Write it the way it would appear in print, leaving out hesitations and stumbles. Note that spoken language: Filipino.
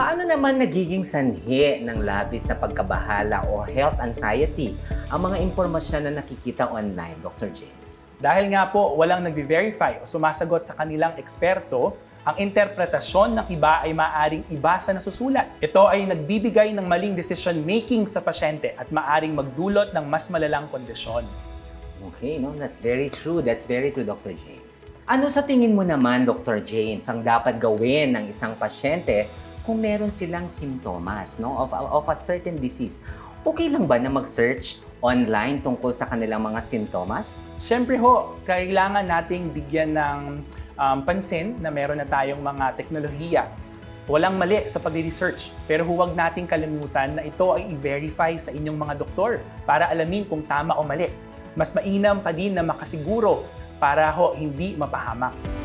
Paano naman nagiging sanhi ng labis na pagkabahala o health anxiety ang mga impormasyon na nakikita online, Dr. James? Dahil nga po walang nagve-verify o sumasagot sa kanilang eksperto, ang interpretasyon ng iba ay maaaring iba sa nasusulat. Ito ay nagbibigay ng maling decision-making sa pasyente at maaaring magdulot ng mas malalang kondisyon. Okay, no, that's very true. That's very true, Dr. James. Ano sa tingin mo naman, Dr. James, ang dapat gawin ng isang pasyente kung meron silang simptomas, no, of a certain disease? Okay lang ba na mag-search online tungkol sa kanilang mga simptomas? Siyempre ho, kailangan nating bigyan ng pansin na meron na tayong mga teknolohiya. Walang mali sa pag-research, pero huwag nating kalimutan na ito ay i-verify sa inyong mga doktor para alamin kung tama o mali. Mas mainam pa din na makasiguro para ho hindi mapahamak.